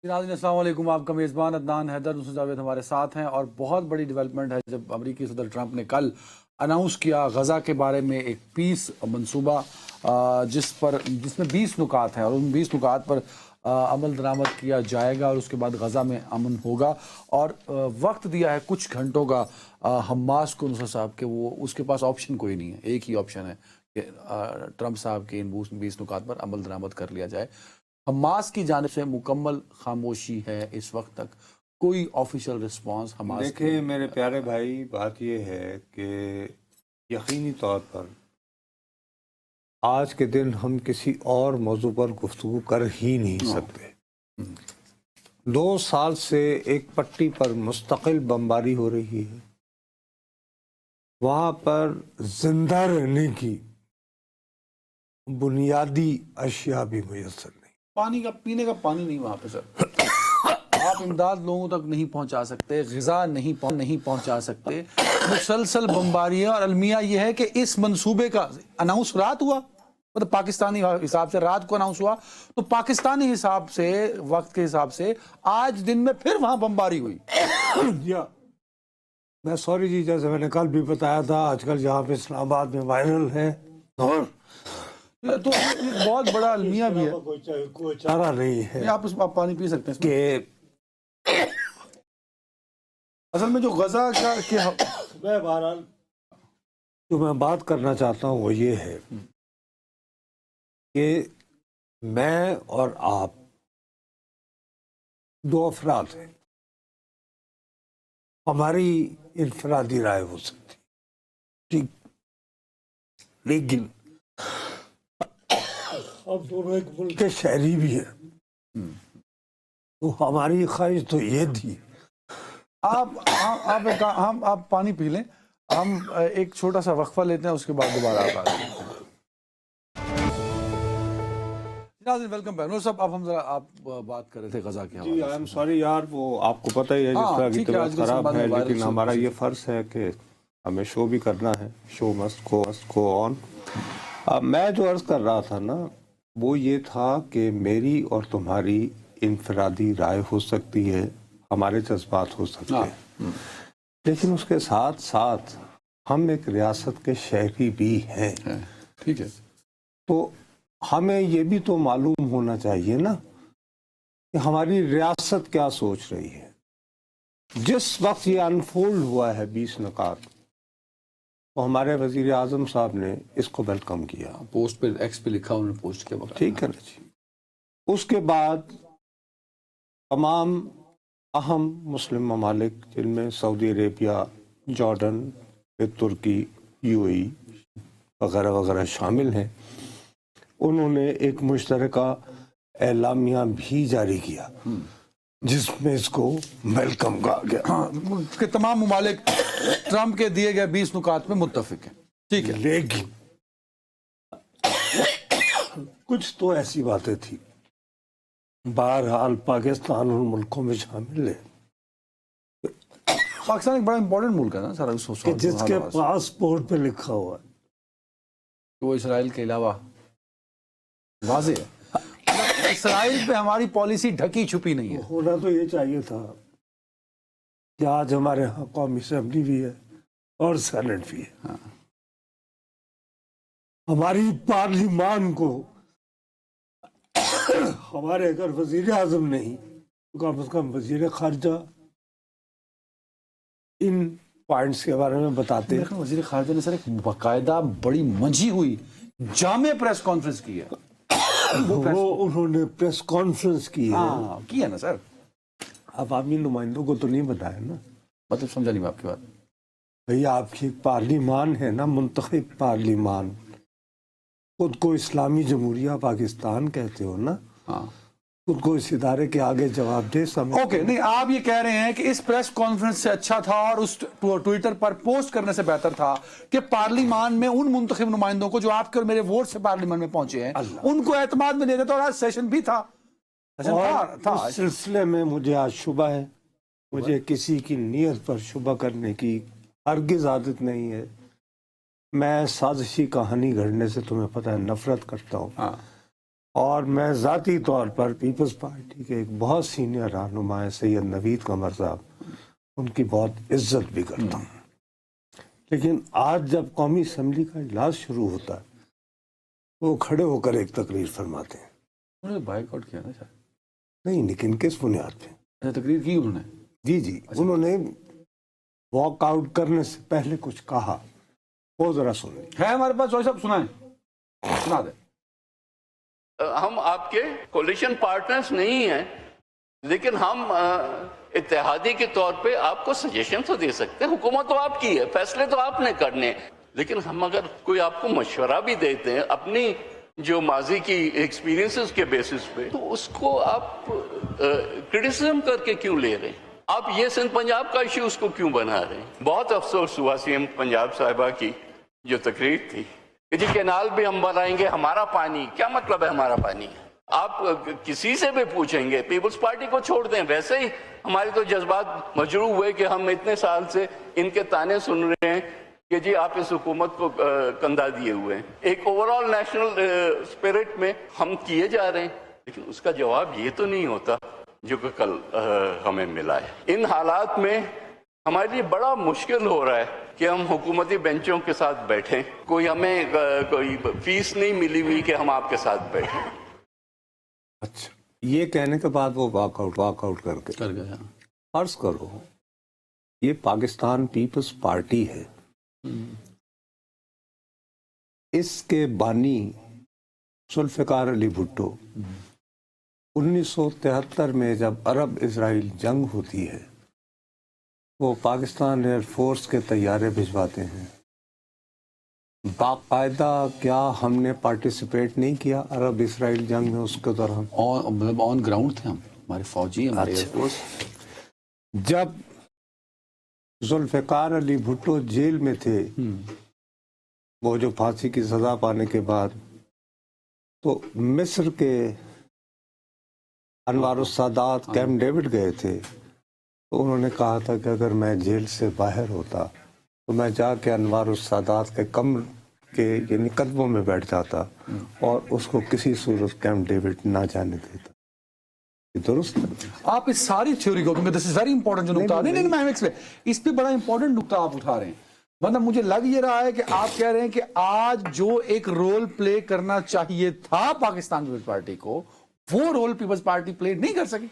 ناظرین السلام علیکم، آپ کا میزبان عدنان حیدر دوسری جاوید ہمارے ساتھ ہیں، اور بہت بڑی ڈیولپمنٹ ہے جب امریکی صدر ٹرمپ نے کل اناؤنس کیا غزہ کے بارے میں ایک پیس منصوبہ جس میں 20 نکات ہیں، اور ان 20 نکات پر عمل درآمد کیا جائے گا، اور اس کے بعد غزہ میں امن ہوگا، اور وقت دیا ہے کچھ گھنٹوں کا حماس کو نصرت صاحب کہ وہ اس کے پاس آپشن کوئی نہیں ہے، ایک ہی آپشن ہے کہ ٹرمپ صاحب کے ان 20 نکات پر عمل درآمد کر لیا جائے۔ حماس کی جانب سے مکمل خاموشی ہے اس وقت تک، کوئی آفیشیل رسپانس حماس دیکھیں میرے پیارے بھائی، بات یہ ہے کہ یقینی طور پر آج کے دن ہم کسی اور موضوع پر گفتگو کر ہی نہیں سکتے۔ 2 سال سے ایک پٹی پر مستقل بمباری ہو رہی ہے، وہاں پر زندہ رہنے کی بنیادی اشیاء بھی میسر نہیں، پانی کا پینے کا پانی نہیں وہاں پہ سر، آپ امداد لوگوں تک نہیں پہنچا سکتے، غذا نہیں پہنچا سکتے، مسلسل بمباری ہے۔ اور المیہ یہ ہے کہ اس منصوبے کا اناؤنس رات ہوا، مطلب پاکستانی حساب سے رات کو اناؤنس ہوا، تو پاکستانی حساب سے وقت کے حساب سے آج دن میں پھر وہاں بمباری ہوئی۔ میں سوری جی، جیسے میں نے کل بھی بتایا تھا، آج کل جہاں پہ اسلام آباد میں وائرل ہے اور تو بہت بڑا المیہ بھی ہے، کوئی چارہ نہیں ہے آپ اس میں پانی پی سکتے ہیں کہ اصل میں جو غزہ کا میں بہرحال جو میں بات کرنا چاہتا ہوں وہ یہ ہے کہ میں اور آپ 2 افراد ہیں، ہماری انفرادی رائے ہو سکتی، ٹھیک، لیکن اب دونوں ایک ملک کے شہری بھی ہیں، تو ہماری خواہش تو یہ تھی۔ آپ پانی پی لیں، ہم ایک چھوٹا سا وقفہ لیتے ہیں، اس کے بعد دوبارہ آپ آتے ہیں۔ ناظرین ویلکم بیک۔ نور صاحب اب ذرا آپ بات کر رہے تھے غزہ کے حوالے سے۔ جی آئی ایم سوری یار، وہ آپ کو پتہ ہی ہے جس طرح کی طبیعت خراب ہے، لیکن ہمارا یہ فرض ہے کہ ہمیں شو بھی کرنا ہے، شو مسٹ گو آن۔ میں جو عرض کر رہا تھا نا، وہ یہ تھا کہ میری اور تمہاری انفرادی رائے ہو سکتی ہے، ہمارے جذبات ہو سکتے ہیں، لیکن اس کے ساتھ ساتھ ہم ایک ریاست کے شہری بھی ہیں، ٹھیک ہے، تو ہمیں یہ بھی تو معلوم ہونا چاہیے نا کہ ہماری ریاست کیا سوچ رہی ہے۔ جس وقت یہ انفولڈ ہوا ہے 20 نکات، تو ہمارے وزیر اعظم صاحب نے اس کو ویلکم کیا، پوسٹ پہ ایکس پہ لکھا انہوں نے، پوسٹ کیا، ٹھیک ہے نا جی۔ اس کے بعد تمام اہم مسلم ممالک جن میں سعودی عربیہ، جارڈن، ترکی، یو اے ای وغیرہ وغیرہ شامل ہیں، انہوں نے ایک مشترکہ اعلامیہ بھی جاری کیا جس میں اس کو ویلکم کہا گیا کہ تمام ممالک ٹرمپ کے دیے گئے 20 نکات میں متفق ہیں، ٹھیک ہے، لیکن کچھ تو ایسی باتیں تھیں، بہرحال پاکستان ان ملکوں میں شامل ہے پاکستان ایک بڑا امپورٹنٹ ملک ہے نا سر، کہ جس کے پاسپورٹ پہ لکھا ہوا ہے وہ اسرائیل کے علاوہ واضح ہے، اسرائیل پہ ہماری پالیسی ڈھکی چھپی نہیں ہے۔ ہونا تو یہ چاہیے تھا کہ آج ہمارے ہاں قومی اسمبلی بھی ہے اور سینٹ بھی ہے، ہماری پارلیمان کو ہمارے اگر وزیر اعظم نہیں تو کم از کم وزیر خارجہ ان پوائنٹس کے بارے میں بتاتے۔ وزیر خارجہ نے سر ایک باقاعدہ بڑی منجھی ہوئی جامع پریس کانفرنس کی ہے، وہ انہوں نے پریس کانفرنس کی ہے، کی ہے نا سر، عوامی نمائندوں کو تو نہیں بتایا نا، مطلب سمجھا نہیں میں آپ کی بات۔ بھئی آپ کی پارلیمان ہے نا، منتخب پارلیمان، خود کو اسلامی جمہوریہ پاکستان کہتے ہو نا، خود کو اس ادارے کے آگے جواب دے سمجھتے۔ اوکے، نہیں آپ یہ کہہ رہے ہیں کہ اس پریس کانفرنس سے اچھا تھا اور اس ٹویٹر پر پوسٹ کرنے سے بہتر تھا کہ پارلیمان میں ان منتخب نمائندوں کو جو آپ کے اور میرے ووٹ سے پارلیمان میں پہنچے ہیں ان کو اعتماد میں دے دیتا، اور آج سیشن بھی تھا، اس سلسلے میں مجھے آج شبہ ہے، مجھے کسی کی نیت پر شبہ کرنے کی ہرگز عادت نہیں ہے، میں سازشی کہانی گھڑنے سے تمہیں پتہ ہے نفرت کرتا ہوں، اور میں ذاتی طور پر پیپلز پارٹی کے ایک بہت سینئر رہنما ہیں سید نوید قمر صاحب، ان کی بہت عزت بھی کرتا ہوں، لیکن آج جب قومی اسمبلی کا اجلاس شروع ہوتا ہے وہ کھڑے ہو کر ایک تقریر فرماتے ہیں. انہوں نے بائیک آؤٹ کیا نا شاید؟ نہیں، لیکن کس بنیاد پہ؟ تقریر کی انہوں نے؟ جی انہوں نے واک آؤٹ کرنے سے پہلے کچھ کہا، وہ ذرا سنیں. ہے ہمارے پاس چوائس، آپ سنائیں، سنا دیں. ہم آپ کے کولیشن پارٹنرز نہیں ہیں، لیکن ہم اتحادی کے طور پہ آپ کو سجیشن تو دے سکتے ہیں. حکومت تو آپ کی ہے، فیصلے تو آپ نے کرنے ہیں، لیکن ہم اگر کوئی آپ کو مشورہ بھی دیتے ہیں اپنی جو ماضی کی ایکسپیرینسز کے بیسس پہ، تو اس کو آپ کرٹیسزم کر کے کیوں لے رہے ہیں؟ آپ یہ سندھ پنجاب کا ایشو اس کو کیوں بنا رہے ہیں؟ بہت افسوس ہوا سی ایم پنجاب صاحبہ کی جو تقریر تھی کہ جی کینال بھی ہم بنائیں گے، ہمارا پانی. کیا مطلب ہے ہمارا پانی؟ آپ کسی سے بھی پوچھیں گے، پیپلز پارٹی کو چھوڑ دیں، ویسے ہی ہمارے تو جذبات مجروح ہوئے کہ ہم اتنے سال سے ان کے تانے سن رہے ہیں کہ جی آپ اس حکومت کو کندھا دیے ہوئے ہیں. ایک اوورال نیشنل اسپرٹ میں ہم کیے جا رہے ہیں، لیکن اس کا جواب یہ تو نہیں ہوتا جو کہ کل ہمیں ملا ہے. ان حالات میں ہمارے لیے بڑا مشکل ہو رہا ہے کہ ہم حکومتی بینچوں کے ساتھ بیٹھیں. کوئی ہمیں کوئی فیس نہیں ملی ہوئی کہ ہم آپ کے ساتھ بیٹھیں. اچھا، یہ کہنے کے بعد وہ واک آؤٹ کر گیا. فرض کرو یہ پاکستان پیپلز پارٹی ہے، اس کے بانی ذوالفقار علی بھٹو 1973 میں جب عرب اسرائیل جنگ ہوتی ہے وہ پاکستان ایئر فورس کے طیارے بھجواتے ہیں. باقاعدہ کیا ہم نے پارٹیسپیٹ نہیں کیا عرب اسرائیل جنگ میں؟ اس کے دوران مطلب آن گراؤنڈ تھے ہم، ہمارے فوجی، ہمارے ایئر فورس. جب ذوالفقار علی بھٹو جیل میں تھے، وہ جو پھانسی کی سزا پانے کے بعد، تو مصر کے انوار السادات کیمپ ڈیوڈ گئے تھے، تو انہوں نے کہا تھا کہ اگر میں جیل سے باہر ہوتا تو میں جا کے انوار السادات کے کمر کے یعنی قدموں میں بیٹھ جاتا اور اس کو کسی صورت کیمپ ڈیوڈ نہ جانے دیتا. یہ درست ہے؟ آپ اس ساری تھیوری کو، کیونکہ دس از ویری امپورٹنٹ جو نکتہ، نہیں میں اس پہ بڑا امپورٹنٹ نکتہ آپ اٹھا رہے ہیں. مطلب مجھے لگ یہ رہا ہے کہ آپ کہہ رہے ہیں کہ آج جو ایک رول پلے کرنا چاہیے تھا پاکستان پیپلز پارٹی کو، وہ رول پیپلز پارٹی پلے نہیں کر سکی.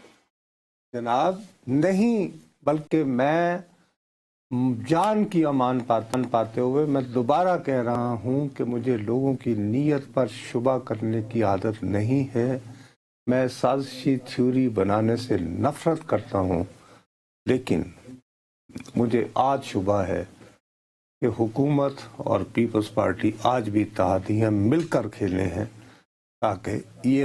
جناب نہیں، بلکہ میں جان کی امان پاتے ہوئے میں دوبارہ کہہ رہا ہوں کہ مجھے لوگوں کی نیت پر شبہ کرنے کی عادت نہیں ہے. میں سازشی تھیوری بنانے سے نفرت کرتا ہوں، لیکن مجھے آج شبہ ہے کہ حکومت اور پیپلز پارٹی آج بھی اتحادیاں مل کر کھیلے ہیں تاکہ یہ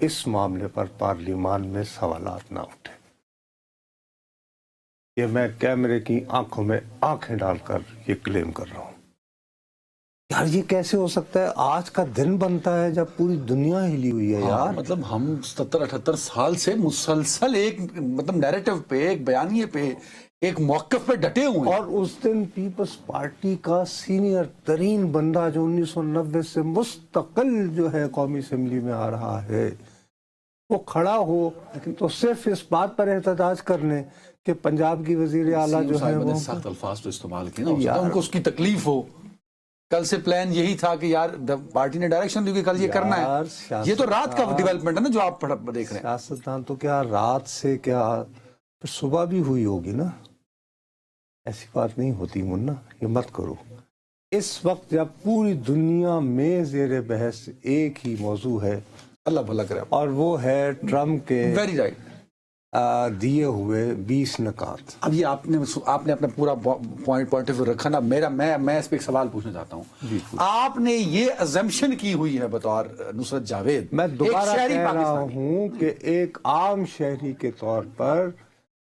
اس معاملے پر پارلیمان میں سوالات نہ اٹھیں. یہ میں کیمرے کی آنکھوں میں آنکھیں ڈال کر یہ کلیم کر رہا ہوں. یار یہ کیسے ہو سکتا ہے؟ آج کا دن بنتا ہے جب پوری دنیا ہلی ہوئی ہے یار. مطلب ہم 77-78 سال سے مسلسل ایک مطلب نیریٹو پہ، ایک بیانیے پہ، ایک موقف پہ ڈٹے ہوئے ہیں. اور اس دن پیپلز پارٹی کا سینئر ترین بندہ جو 1990 سے مستقل جو ہے قومی اسمبلی میں آ رہا ہے، وہ کھڑا ہو تو صرف اس بات پر احتجاج کرنے کہ پنجاب کی وزیر اعلیٰ جو ہے وہ سخت الفاظ تو استعمال کیے نا، ان کو اس کی تکلیف ہو. کل سے پلان یہی تھا کہ یار پارٹی نے ڈائریکشن دی کہ کل یہ کرنا ہے. یہ تو رات کا ڈیولپمنٹ ہے نا جو آپ دیکھ رہے ہیں. سیاستدان تو کیا رات سے کیا پھر صبح بھی ہوئی ہوگی نا. ایسی بات نہیں ہوتی منا، یہ مت کرو. اس وقت جب پوری دنیا میں زیر بحث ایک ہی موضوع ہے، اللہ بھلا کرے، اور وہ ہے ٹرمپ کے ویری رائٹ دیے ہوئے 20 نکات. اب یہ آپ نے اپنا پورا پوائنٹ آف ویو رکھا نا. میں اس پہ ایک سوال پوچھنا چاہتا ہوں. آپ نے یہ ازمپشن کی ہوئی ہے بطور نصرت جاوید، میں دوبارہ کہہ رہا ہوں کہ ایک عام شہری کے طور پر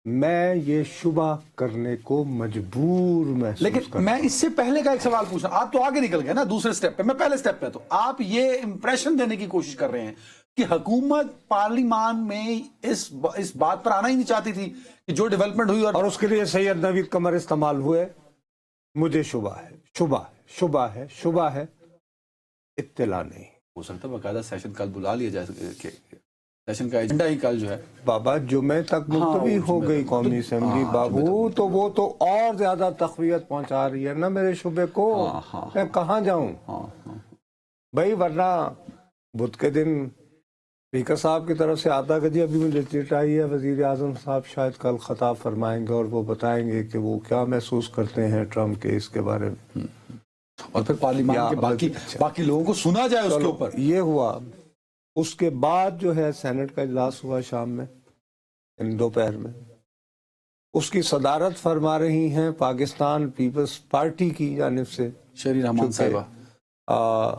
میں یہ شبہ کرنے کو مجبور محسوس لیکن کرتا میں اس سے پہلے کا ایک سوال پوچھنا. آپ تو آگے نکل گئے نا دوسرے سٹیپ پہ، میں پہلے سٹیپ پہ. تو آپ یہ امپریشن دینے کی کوشش کر رہے ہیں کہ حکومت پارلیمان میں اس بات پر آنا ہی نہیں چاہتی تھی کہ جو ڈیولپمنٹ ہوئی اور اس کے لیے سید نوید قمر استعمال ہوئے. مجھے شبہ ہے، اطلاع نہیں. ہو سکتا ہے باقاعدہ سیشن کل بلا لیا جائے کہ سیشن کا ایجنڈا ہی کل جو ہے بابا جمعے تک ملتوی ہو گئی قومی اسمبلی بابو، تو وہ تو اور زیادہ تقویت پہنچا رہی ہے نا میرے شعبے کو. میں کہاں جاؤں بھائی؟ ورنہ بدھ کے دن اسپیکر صاحب کی طرف سے آتا کہ جی ابھی مجھے چٹ آئی ہے، وزیر اعظم صاحب شاید کل خطاب فرمائیں گے اور وہ بتائیں گے کہ وہ کیا محسوس کرتے ہیں ٹرمپ کے اس کے بارے میں، اور پھر پارلیمان کے باقی لوگوں کو سنا جائے اس کے اوپر. یہ ہوا. اس کے بعد جو ہے سینٹ کا اجلاس ہوا شام میں، دوپہر میں. اس کی صدارت فرما رہی ہیں پاکستان پیپلز پارٹی کی جانب سے شری رحمان صاحبہ.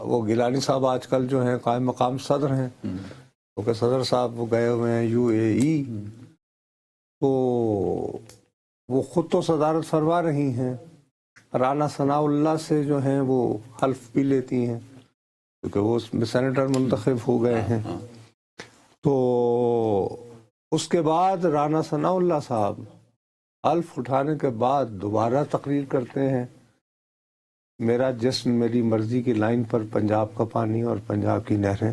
وہ گیلانی صاحب آج کل جو ہیں قائم مقام صدر ہیں، کیونکہ صدر صاحب وہ گئے ہوئے ہیں UAE، تو وہ خود تو صدارت فرما رہی ہیں. رانا ثناء اللہ سے جو ہیں وہ حلف بھی لیتی ہیں کیونکہ وہ اس میں سینیٹر منتخب ہو گئے ہیں. تو اس کے بعد رانا ثناء اللہ صاحب حلف اٹھانے کے بعد دوبارہ تقریر کرتے ہیں، میرا جسم میری مرضی کی لائن پر پنجاب کا پانی اور پنجاب کی نہریں.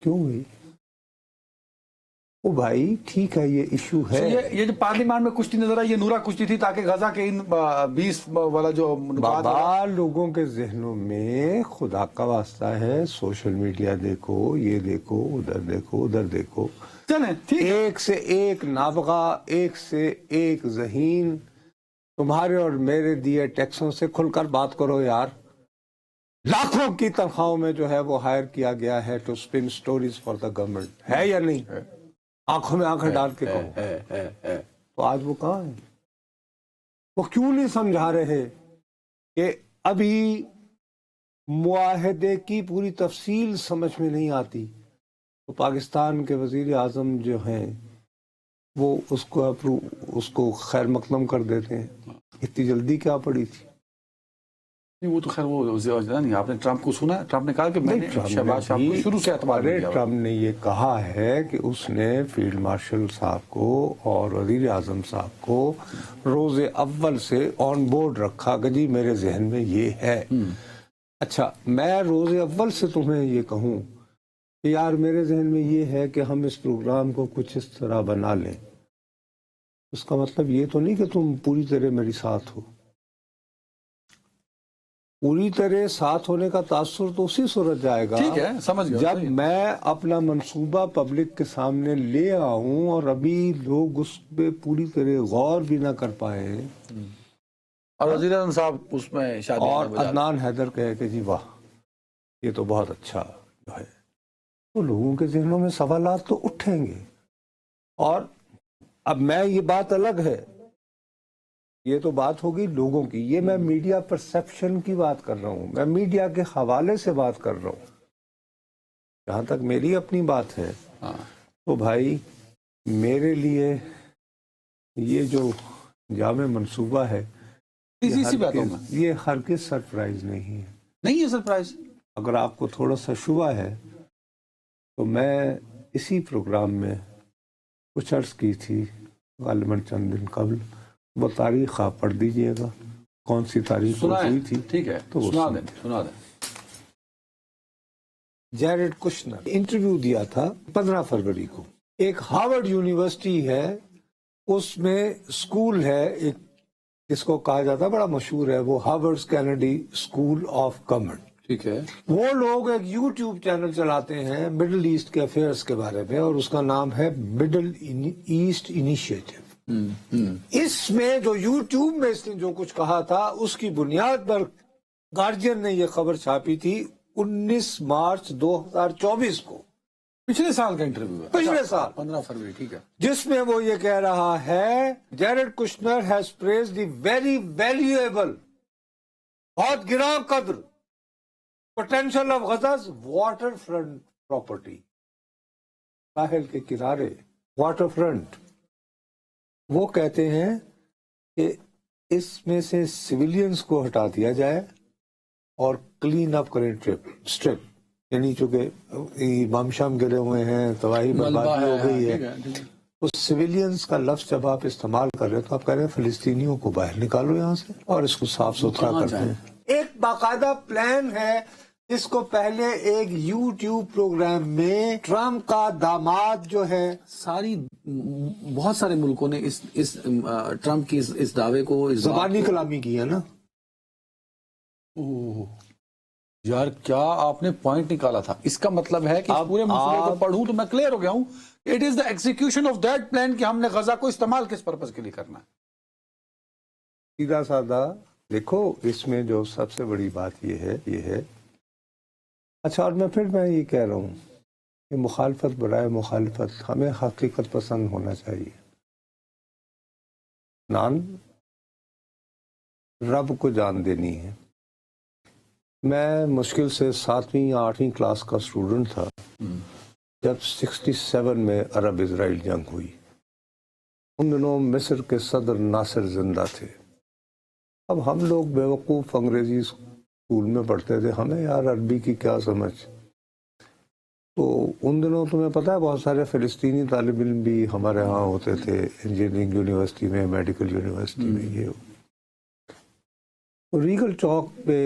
کیوں ہوئی؟ او بھائی ٹھیک ہے یہ ایشو ہے. یہ جو پارلیمان میں کشتی نظر آئی، یہ نورا کشتی تھی تاکہ غزہ کے ان 20 والا جو بابا لوگوں کے ذہنوں میں خدا کا واسطہ ہے، سوشل میڈیا دیکھو، یہ دیکھو، ادھر دیکھو، ادھر دیکھو، ایک سے ایک نابغہ، ایک سے ایک ذہین. تمہارے اور میرے دیے ٹیکسوں سے کھل کر بات کرو یار. لاکھوں کی تنخواہوں میں جو ہے وہ ہائر کیا گیا ہے to spin stories for the government, ہے یا نہیں؟ آنکھوں میں آنکھیں ڈال کے کہو. تو آج وہ کہاں ہیں؟ وہ کیوں نہیں سمجھا رہے کہ ابھی معاہدے کی پوری تفصیل سمجھ میں نہیں آتی؟ تو پاکستان کے وزیر اعظم جو ہیں وہ اس کو خیر مقدم کر دیتے ہیں. اتنی جلدی کیا پڑی تھی؟ وہ تو خیر وہ نہیں. آپ نے ٹرمپ کو سنا ہے، ٹرمپ نے کہا کہ میں نے شہباز شاہ کو شروع سے اعتماد کیا. ٹرمپ نے یہ کہا ہے کہ اس نے فیلڈ مارشل صاحب کو اور وزیر اعظم صاحب کو روز اول سے آن بورڈ رکھا کہ جی میرے ذہن میں یہ ہے. اچھا میں روز اول سے تمہیں یہ کہوں کہ یار میرے ذہن میں یہ ہے کہ ہم اس پروگرام کو کچھ اس طرح بنا لیں، اس کا مطلب یہ تو نہیں کہ تم پوری طرح میری ساتھ ہو. پوری طرح ساتھ ہونے کا تاثر تو اسی صورت جائے گا ٹھیک ہے، سمجھ گیا، جب میں اپنا منصوبہ پبلک کے سامنے لے آؤں اور ابھی لوگ اس پہ پوری طرح غور بھی نہ کر پائے اور وزیر اعظم صاحب اس میں شادی اور عدنان حیدر کہے کہ جی واہ یہ تو بہت اچھا جو ہے، تو لوگوں کے ذہنوں میں سوالات تو اٹھیں گے. اور اب میں یہ بات الگ ہے، یہ تو بات ہوگی لوگوں کی، یہ میں میڈیا پرسیپشن کی بات کر رہا ہوں، میں میڈیا کے حوالے سے بات کر رہا ہوں. جہاں تک میری اپنی بات ہے تو بھائی میرے لیے یہ جو جامع منصوبہ ہے یہ ہرگز سرپرائز نہیں ہے. نہیں ہے سرپرائز. اگر آپ کو تھوڑا سا شبہ ہے تو میں اسی پروگرام میں کچھ عرض کی تھی غالباً چند دن قبل، وہ تاریخ آپ پڑھ دیجئے گا کون سی تاریخ ہوئی تھی. ٹھیک ہے تو سنا دیں. جیرڈ کشنر انٹرویو دیا تھا 15 فروری کو. ایک ہارورڈ یونیورسٹی ہے، اس میں اسکول ہے ایک جس کو کہا جاتا ہے بڑا مشہور ہے، وہ Harvard Kennedy school of government. ٹھیک ہے. وہ لوگ ایک یوٹیوب چینل چلاتے ہیں مڈل ایسٹ کے افیئرس کے بارے میں، اور اس کا نام ہے مڈل ایسٹ انیشیٹو. اس میں جو یوٹیوب میں اس نے جو کچھ کہا تھا اس کی بنیاد پر گارجین نے یہ خبر چھاپی تھی 19 مارچ 2024 کو، پچھلے سال کا انٹرویو ہے، پچھلے سال 15 فروری. ٹھیک ہے. جس میں وہ یہ کہہ رہا ہے Jared Kushner has praised the very valuable, بہت گراں قدر potential of Gaza's water front property, ساحل کے کنارے واٹر فرنٹ. وہ کہتے ہیں کہ اس میں سے سویلینز کو ہٹا دیا جائے اور کلین اپ کریں اسٹرپ، یعنی چونکہ امام شام گرے ہوئے ہیں، تباہی بربادی ہو گئی ہے. اس سویلینز کا لفظ جب آپ استعمال کر رہے تو آپ کہہ رہے ہیں فلسطینیوں کو باہر نکالو یہاں سے اور اس کو صاف ستھرا کرتے ہیں. ایک باقاعدہ پلان ہے اس کو پہلے ایک یوٹیوب پروگرام میں ٹرمپ کا داماد جو ہے بہت سارے ملکوں نے اس ٹرمپ کی اس دعوے کو زبانی کلامی کی ہے نا. یار کیا آپ نے پوائنٹ نکالا تھا. اس کا مطلب ہے کہ پورے منصوبے کو پڑھوں تو میں کلیئر ہو گیا ہوں. It is the execution of that plan کہ ہم نے غزہ کو استعمال کس پرپز کے لیے کرنا ہے. سیدھا سادہ دیکھو اس میں جو سب سے بڑی بات یہ ہے اچھا. اور میں یہ کہہ رہا ہوں کہ مخالفت برائے مخالفت ہمیں حقیقت پسند ہونا چاہیے. نان رب کو جان دینی ہے. میں مشکل سے 7ویں یا 8ویں کلاس کا اسٹوڈنٹ تھا جب 67 میں عرب اسرائیل جنگ ہوئی. ان دنوں مصر کے صدر ناصر زندہ تھے. اب ہم لوگ بیوقوف انگریزی اسکول میں پڑھتے تھے, ہمیں یار عربی کی کیا سمجھ. تو ان دنوں تمہیں پتہ ہے بہت سارے فلسطینی طالب علم بھی ہمارے ہاں ہوتے تھے, انجینئرنگ یونیورسٹی میں, میڈیکل یونیورسٹی میں. یہ ریگل چوک پہ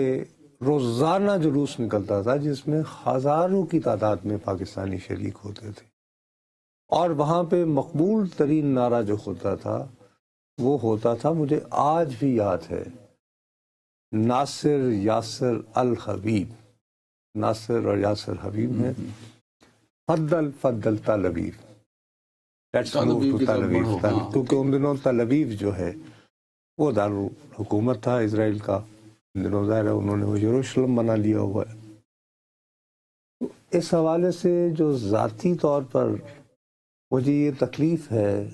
روزانہ جلوس نکلتا تھا جس میں ہزاروں کی تعداد میں پاکستانی شریک ہوتے تھے. اور وہاں پہ مقبول ترین نعرہ جو ہوتا تھا وہ ہوتا تھا, مجھے آج بھی یاد ہے, ناصر یاسر الحبیب. ناصر اور یاسر حبیب میں فضل تل ابیب. کیونکہ ان دنوں تل ابیب جو ہے وہ دارالحکومت تھا اسرائیل کا. ان دنوں ظاہر ہے انہوں نے وہ یروشلم بنا لیا ہوا ہے. تو اس حوالے سے جو ذاتی طور پر مجھے یہ تکلیف ہے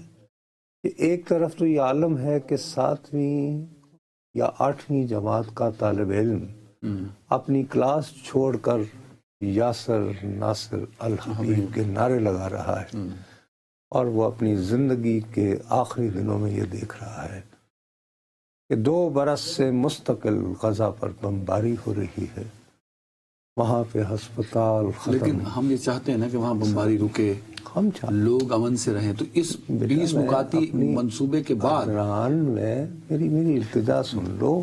کہ ایک طرف تو یہ عالم ہے کہ 7ویں یا 8ویں جماعت کا طالب علم اپنی کلاس چھوڑ کر یاسر ناصر الحبیب کے نعرے لگا رہا ہے, اور وہ اپنی زندگی کے آخری دنوں میں یہ دیکھ رہا ہے کہ 2 برس سے مستقل غزہ پر بمباری ہو رہی ہے, وہاں پہ ہسپتال ختم. لیکن ہم یہ چاہتے ہیں نا کہ وہاں بمباری رکے, ہم لوگ امن سے رہیں. تو اس 20 نکاتی منصوبے کے بعد میری التجا سن لو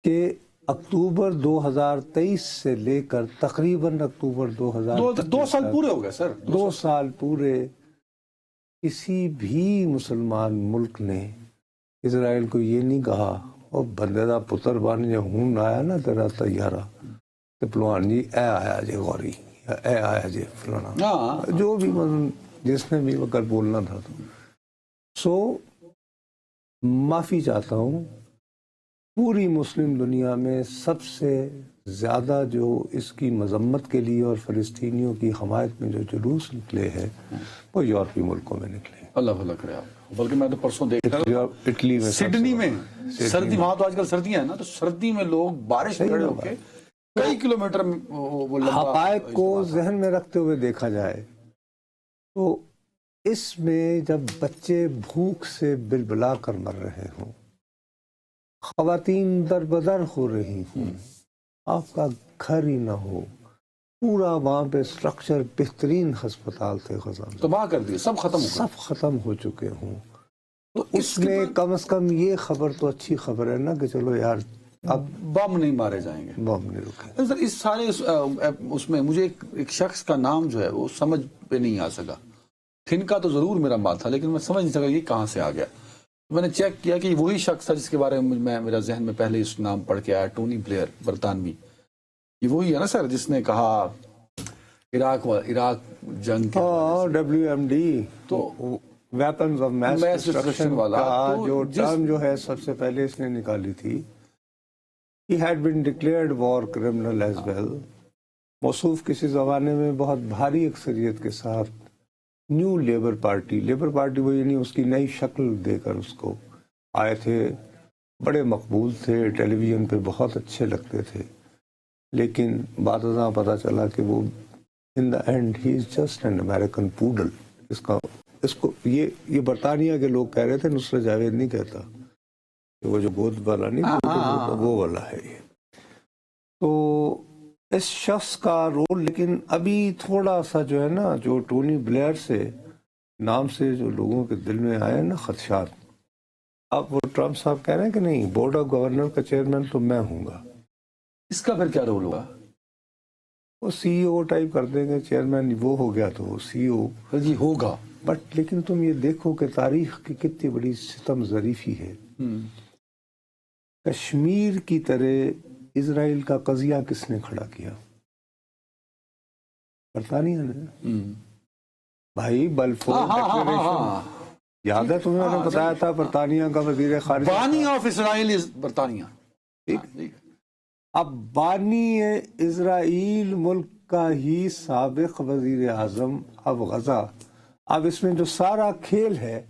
کہ اکتوبر 2023 سے لے کر تقریباً اکتوبر 2 سال پورے ہو گئے سر. 2 سال پورے کسی بھی مسلمان ملک نے اسرائیل کو یہ نہیں کہا او بندے دا پتر بن جے ہوں آیا نا تیرا طیارہ تے پلوان جی اے آیا جے غوری, اے آیا جے فلانا, جو بھی جس نے بھی وقت بولنا تھا. سو معافی چاہتا ہوں, پوری مسلم دنیا میں سب سے زیادہ جو اس کی مذمت کے لیے اور فلسطینیوں کی حمایت میں جو جلوس نکلے ہیں وہ یورپی ملکوں میں نکلے. اللہ بھلا کرے آپ. بلکہ میں تو پرسوں دیکھ رہا ہوں اٹلی میں, سڈنی میں سردی, وہاں تو آج کل سردیاں ہیں نا, تو سردی میں لوگ بارش میں کھڑے ہو کے کئی کلومیٹر حقائق کو ذہن میں رکھتے ہوئے دیکھا جائے تو اس میں جب بچے بھوک سے بلبلا کر مر رہے ہوں, خواتین در بدر ہو رہی ہوں, آپ کا گھر ہی نہ ہو, پورا وہاں پہ سٹرکچر بہترین ہسپتال تھے غزہ میں تباہ کر دیے, سب ختم ہو چکے ہوں. تو اس میں کم از کم یہ خبر تو اچھی خبر ہے نا کہ چلو یار اب بم نہیں مارے جائیں گے, بم نہیں رکے. سر اس سارے اس میں مجھے ایک شخص کا نام جو ہے وہ سمجھ پہ نہیں آ سکا. تھنکا تو ضرور میرا بات تھا لیکن میں سمجھ نہیں سکا یہ کہاں سے آ گیا. میں نے چیک کیا کہ وہی شخص تھا جس کے بارے میں میرا ذہن میں پہلے اس نام پڑھ کے آیا, ٹونی بلیئر, برطانوی. یہ وہی ہے نا سر جس نے کہا عراق جنگ WMD تو ویپنز آف میس ڈسٹرکشن والا جو ٹرم جو ہے سب سے پہلے اس نے نکالی تھی. He had been declared war criminal as well. موصوف کسی زمانے میں بہت بھاری اکثریت کے ساتھ نیو لیبر پارٹی وہ یعنی اس کی نئی شکل دے کر اس کو آئے تھے, بڑے مقبول تھے, ٹیلی ویژن پہ بہت اچھے لگتے تھے. لیکن بعد ازاں پتہ چلا کہ وہ in the end he is just an American poodle. اس کو یہ برطانیہ کے لوگ کہہ رہے تھے, نصرت جاوید نہیں کہتا کہ وہ جو گود والا نہیں وہ والا ہے یہ. تو اس شخص کا رول لیکن ابھی تھوڑا سا جو ہے نا, جو ٹونی بلیئر سے نام سے جو لوگوں کے دل میں آئے نا خدشات, اب وہ ٹرمپ صاحب کہہ رہے ہیں کہ نہیں بورڈ آف گورنر کا چیئرمین تو میں ہوں گا. اس کا پھر کیا رول ہوگا؟ وہ سی او ٹائپ کر دیں گے، چیئرمین وہ ہو گیا تو وہ سی او جی ہوگا. بٹ لیکن تم یہ دیکھو کہ تاریخ کی کتنی بڑی ستم ظریفی ہے. کشمیر کی طرح اسرائیل کا قضیہ کس نے کھڑا کیا؟ برطانیہ نے. بھائی بلفور ڈکلریشن یاد ہے تمہیں؟ میں نے بتایا تھا برطانیہ کا وزیر خارجہ بانی آف اسرائیل از برطانیہ. اب بانی اسرائیل ملک کا ہی سابق وزیر اعظم اب غزہ. اب اس میں جو سارا کھیل ہے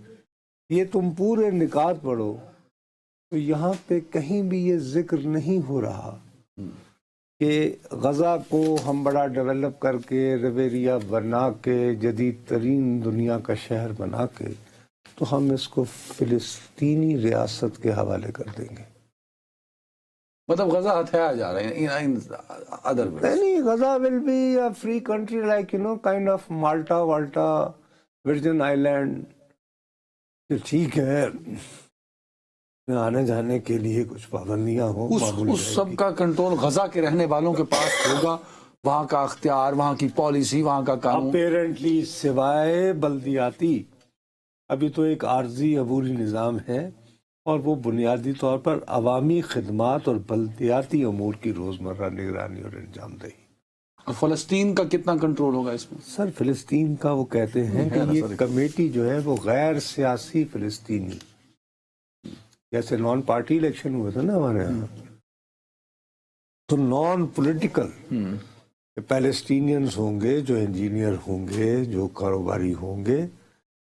یہ تم پورے نکات پڑھو تو یہاں پہ کہیں بھی یہ ذکر نہیں ہو رہا کہ غزہ کو ہم بڑا ڈیولپ کر کے ریویریا بنا کے جدید ترین دنیا کا شہر بنا کے تو ہم اس کو فلسطینی ریاست کے حوالے کر دیں گے. مطلب غزہ ہتھیایا جا رہا ہے ادر نہیں، Gaza will be a free country like kind of Malta والٹا ورجن آئی لینڈ. ٹھیک ہے آنے جانے کے لیے کچھ پابندیاں ہوں، اس سب کا کنٹرول غزہ کے رہنے والوں کے پاس ہوگا. وہاں کا اختیار، وہاں کی پالیسی، وہاں کا قانون. اپیرنٹلی سوائے بلدیاتی ابھی تو ایک عارضی عبوری نظام ہے اور وہ بنیادی طور پر عوامی خدمات اور بلدیاتی امور کی روزمرہ نگرانی اور انجام دہی. اور فلسطین کا کتنا کنٹرول ہوگا اس میں؟ سر فلسطین کا وہ کہتے ہیں کہ یہ کمیٹی جو ہے وہ غیر سیاسی فلسطینی، جیسے نان پارٹی الیکشن ہوئے تھے نا ہمارے یہاں، تو نان پولیٹیکل پیلسٹینینز ہوں گے، جو انجینئر ہوں گے، جو کاروباری ہوں گے،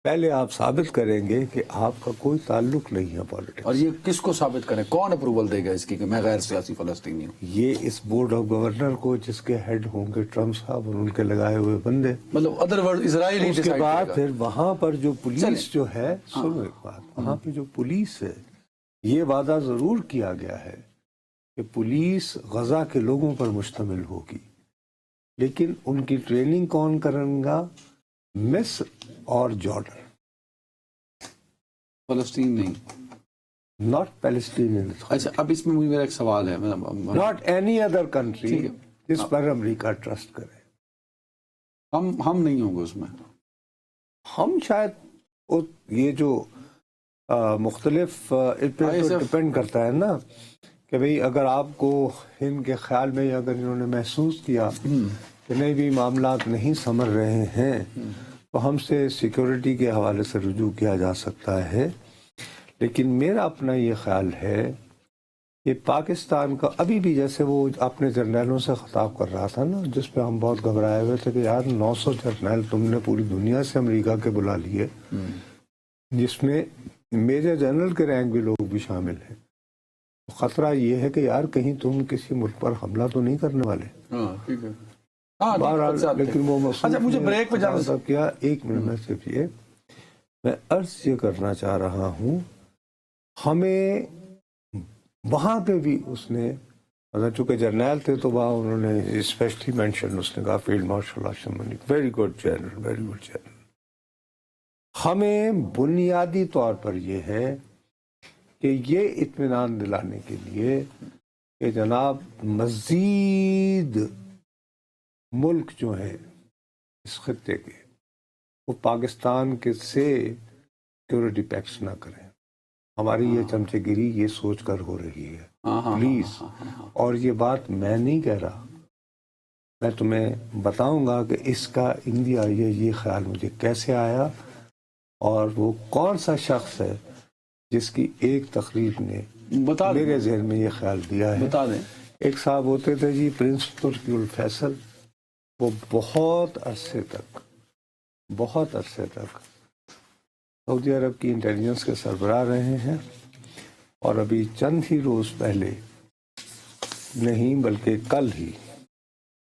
پہلے آپ ثابت کریں گے کہ آپ کا کوئی تعلق نہیں ہے پالیٹکس. اور یہ کس کو ثابت کریں؟ کون اپروول دے گا اس کی کہ میں غیر سیاسی فلسطینی ہوں؟ یہ اس بورڈ آف گورنر کو، جس کے ہیڈ ہوں گے ٹرمپ صاحب اور ان کے لگائے ہوئے بندے. مطلب ادر ورڈ اسرائیل ہی اس کے بعد پھر وہاں پر جو پولیس جو ہے، سنو ایک بات، وہاں پہ جو پولیس ہے یہ وعدہ ضرور کیا گیا ہے کہ پولیس غزہ کے لوگوں پر مشتمل ہوگی، لیکن ان کی ٹریننگ کون کرے گا؟ مصر اور جارڈن. فلسطین نہیں، ناٹ پیلسٹینین. اچھا اب اس میں مجھے میرا ایک سوال ہے. ناٹ اینی ادر کنٹری جس پر امریکہ ٹرسٹ کرے. ہم نہیں ہوں گے اس میں. ہم شاید یہ جو مختلف ڈپینڈ کرتا ہے نا کہ بھئی اگر آپ کو ان کے خیال میں اگر انہوں نے محسوس کیا کہ نہیں بھی معاملات نہیں سمر رہے ہیں تو ہم سے سیکیورٹی کے حوالے سے رجوع کیا جا سکتا ہے. لیکن میرا اپنا یہ خیال ہے کہ پاکستان کا ابھی بھی، جیسے وہ اپنے جرنیلوں سے خطاب کر رہا تھا نا، جس پہ ہم بہت گھبرائے ہوئے تھے کہ یار 900 جرنیل تم نے پوری دنیا سے امریکہ کے بلا لیے، جس میں میجر جنرل کے رینک بھی لوگ بھی شامل ہیں. خطرہ یہ ہے کہ یار کہیں تم کسی ملک پر حملہ تو نہیں کرنے والے. ٹھیک ہے. بہرحال لیکن وہ مجھے بریک پہ جانا کیا. ایک منٹ میں صرف میں عرض یہ کرنا چاہ رہا ہوں، ہمیں وہاں پہ بھی اس نے چونکہ جرنیل تھے تو وہاں انہوں نے اسپیشلی مینشن، اس نے کہا field marshal Asim Munir, very good general, very good general. ہمیں بنیادی طور پر یہ ہے کہ یہ اطمینان دلانے کے لیے کہ جناب مزید ملک جو ہے اس خطے کے وہ پاکستان کے سے سیکورٹی پیکٹس نہ کریں. ہماری یہ چمچے گیری یہ سوچ کر ہو رہی ہے پلیز. اور یہ بات میں نہیں کہہ رہا، میں تمہیں بتاؤں گا کہ اس کا انڈیا یہ خیال مجھے کیسے آیا اور وہ کون سا شخص ہے جس کی ایک تقریر نے میرے ذہن میں یہ خیال دیا ہے. بتا دیں. ایک صاحب ہوتے تھے جی پرنس ترکی الفیصل، وہ بہت عرصے تک سعودی عرب کی انٹیلیجنس کے سربراہ رہے ہیں، اور ابھی چند ہی روز پہلے نہیں بلکہ کل ہی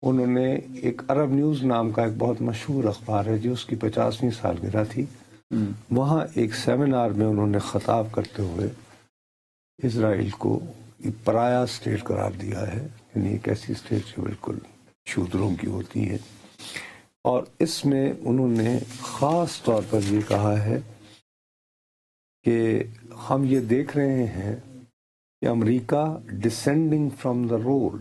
انہوں نے ایک عرب نیوز نام کا ایک بہت مشہور اخبار ہے جو اس کی 50ویں سالگرہ تھی، وہاں ایک سیمینار میں انہوں نے خطاب کرتے ہوئے اسرائیل کو پرایا اسٹیٹ قرار دیا ہے، یعنی ایک ایسی اسٹیٹ جو بالکل شودروں کی ہوتی ہے. اور اس میں انہوں نے خاص طور پر یہ کہا ہے کہ ہم یہ دیکھ رہے ہیں کہ امریکہ descending from the role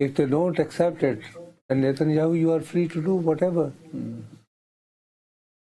if they don't accept it then Netanyahu you are free to do whatever।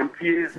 MPs,